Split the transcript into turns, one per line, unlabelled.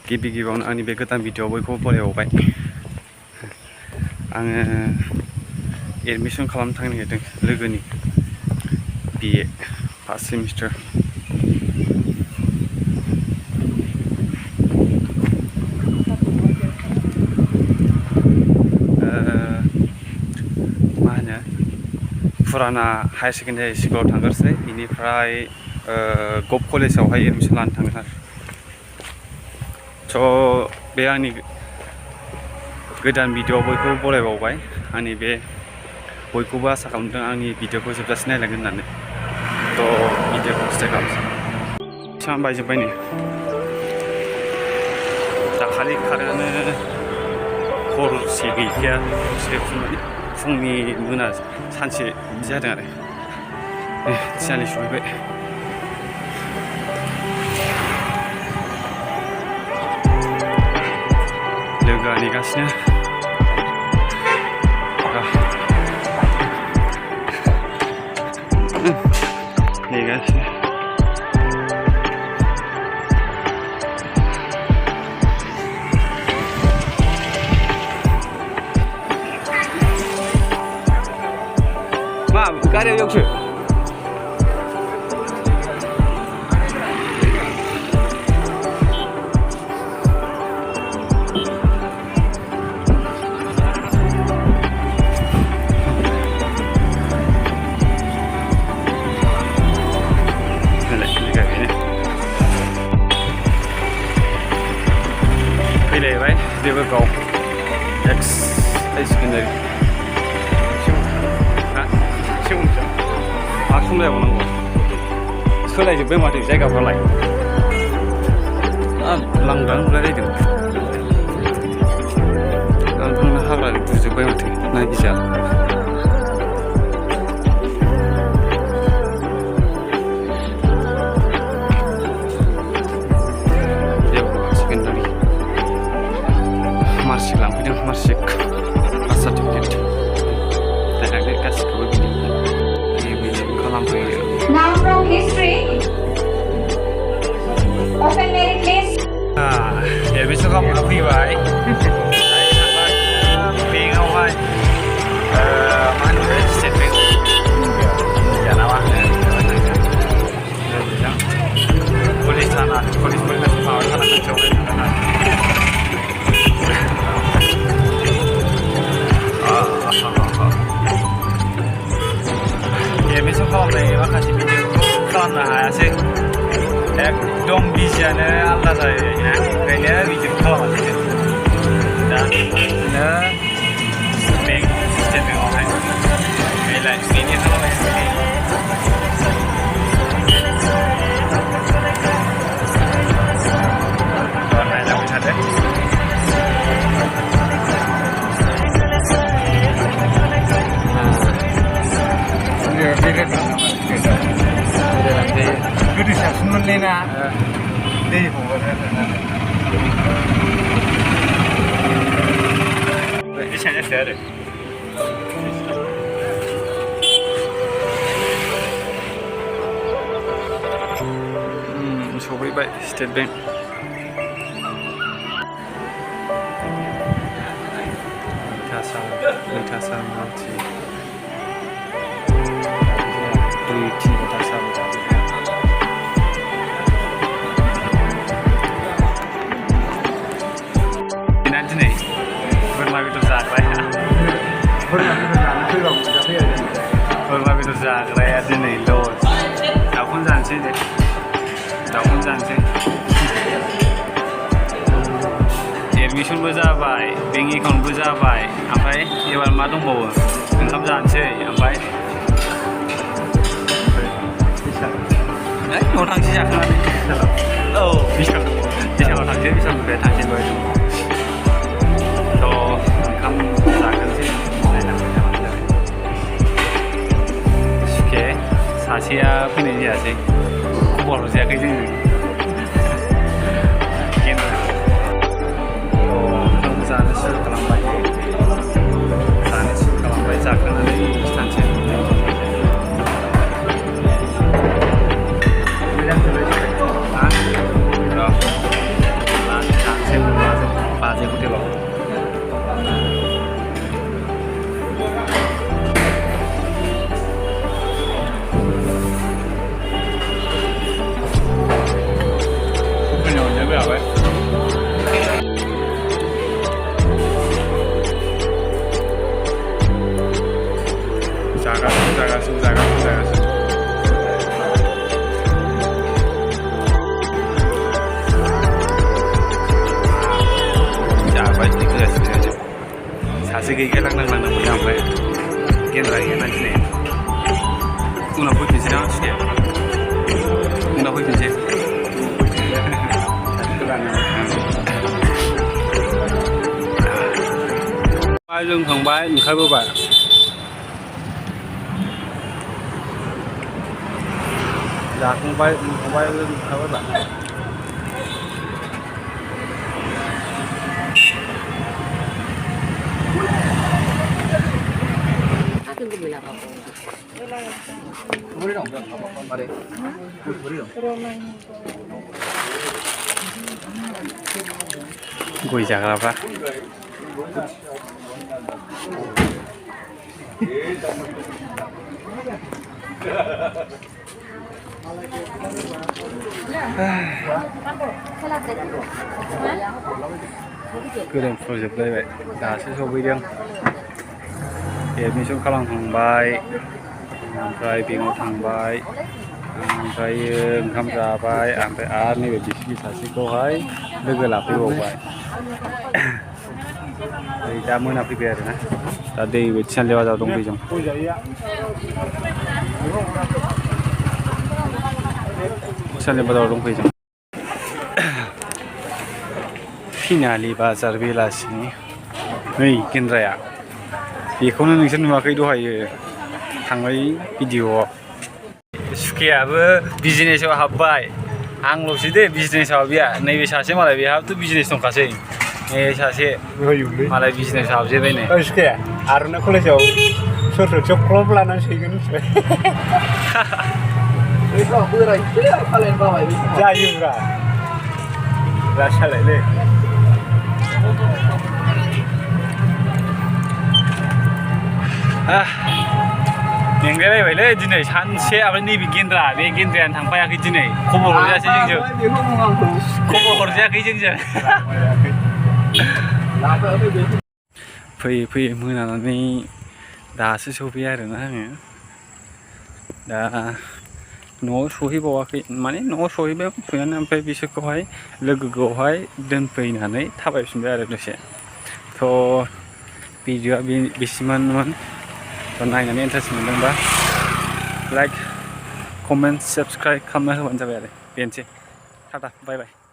गिबियावनो आंनि बे गोदान भिडिअ बयखौबो बरायबावबाय। आङो एडमिसन खालामनो थांनो नागिरदों लोगोनि BA फार्स्ट सेमिस्टार। मा होनो फुराना हायार सेकेन्डारि स्कुलाव थांग्रोसै, बेनिफ्राय गभ कलेजावहाय एडमिसन लानो थांगोन आरो। स' बे आंनि गोदान भिडिअ बयखौबो बरायबावबाय। आंनि बे बयखौबो आसा खालामदों आंनि भिडिअखौ जोबजासिम नायलांगोन होननानै। थ' भिडिअखौ स्टार्ट खालामसै। सान बायजोब्बाय नै, दाखालि खारोनो हरसे गैखाया, हरसे फुंनि मोना सानसे बिदि जादों आरो। थिनालि सफैबाय। लोगोआ नेगासिनो। नेगासिनो। मा गारियाव एवसो? फैलायबाय देबोरगाव एक्स हाई सेकेन्डारि। मा समलायबावनांगौ, सोलायजोब्बाय माथो जायगाफ्रालाय। लांदां रायलायदों। लांदांनो हाग्रा दुजोब्बाय माथो, नायगिजा। मार्कशिट लांफैदों, मार्कशिट कास्ट सार्टिफिकेट। दायरेक्टलि गासिखौबो बिदि खालामफैयो। एडमिसन खालामनो फैबाय। बेंकआवहाय मा होनो स्टेट बेंक नामा पुलिस थाना, पुलिस माबा थाना खाथियावनो थांगोन आरो। एडमिसन खालामनाय माखासे भिडिअखौ खालामनो हायासै, एकदम बिजियानो आलदा जायो ना, ओंखायनो भिडिअखौ खालामासै जों। दा बिदिनो बेंक स्टेट बेंकआवहाय बेनि खालामनाय नायलांबाय थादों। गोदो साबसिन मोनलायना दै हगारो एसेयानो जासै आरो। सफैबाय स्टेट बेंक। मैथा मानसि 2-3 घन्टासो दिनै बोरमा बेदर जाग्राया, बोरमा बेदर जाग्राया दिनै लस। दाउखौनो जानोसै दे, दाउखौनो जानोसै। एडमिसनबो जाबाय, बेंक एकाउन्टबो जाबाय, ओमफ्राय एबार मा दंबावो, ओंखाम जानोसै। ओमफ्राय न'आव थांसै जाखांनानै। औ बिशालाव थांसै, बिशालनिफ्राय थांसै दहाय। थ' ओंखाम जाग्रोनोसै, नायलांबाय थाबानो जाबाय। सुखे सासेया फैनाय जायासै, खबर हरजायाखै जोङो। जानो सुरु खालामबाय, जाखांनानै थांसै। मोजां जाबाय जागासिनो जाबाय सासे गैगालांनांलांनो मोनो ओमफ्राय गेन्द्रा गैयाना दिनै उनाव फैफिनसै ना सुथिया उनाव फैफिनसै जों थांबाय ओंखारबोबाय जाखांबाय ओंखारबोबाय गय जाग्राफ्रा गोलोमफ्रुजोबलायबाय दासो सफैदों एडमिसन खालामखांबाय ओमफ्राय बेंकआव थांबाय ओमफ्राय ओंखाम जाबाय ओमफ्राय आरो नैबे बिसिगि सासेखौहाय लोगो लाफैबावबाय दा मोनाफैबाय आरोना दा दै थिनालि बाजाराव दंफैयो जों थिनालि बाजाराव दंफैयो जों थिनालि बाजार बेलासिनि नै गेन्द्राया बेखौनो नोंसोर नुवाखै दहायो थांबाय भिडिअआव सुखेयाबो बिजनेसाव हाबबाय आंल'सै दे बिजनेसाव बेहा नैबे सासे मालाय बेहाबोथ' बिजनेस दंखासै नै सासे मालाय बिजनेसाव हाबजेबायनो
सुखेया आर'नाइ कलेजाव सरसथियाव क्लब लानानै सोहैगोन मिथिबाय जायोब्रा रासालायलै
मेंलायलायबायलै दिनै सानसे ओमफ्राय नैबे गेन्द्रा बे गेन्द्रायानो थांफायाखै दिनै खबर हरजायासै जोंजों खबर हरजायाखै जोंजों फैयै फैयै मोनानानै दासो सफैयो आरोना आङो दा न'आव सहैबावाखै माने न'आव सहैबाय फैनानै ओमफ्राय बिसोरखौहाय लोगोखौहाय दोनफैनानै थाबायफिनबाय आरो दसे थ' भिडिअआ बेसिममोन थ' नायनानै इन्टारेस्ट मोनदोंबा लाइक कमेन्ट साबस्क्राइब खालामना होबानो जाबाय आरो बेनोसै टाटा बाय बाय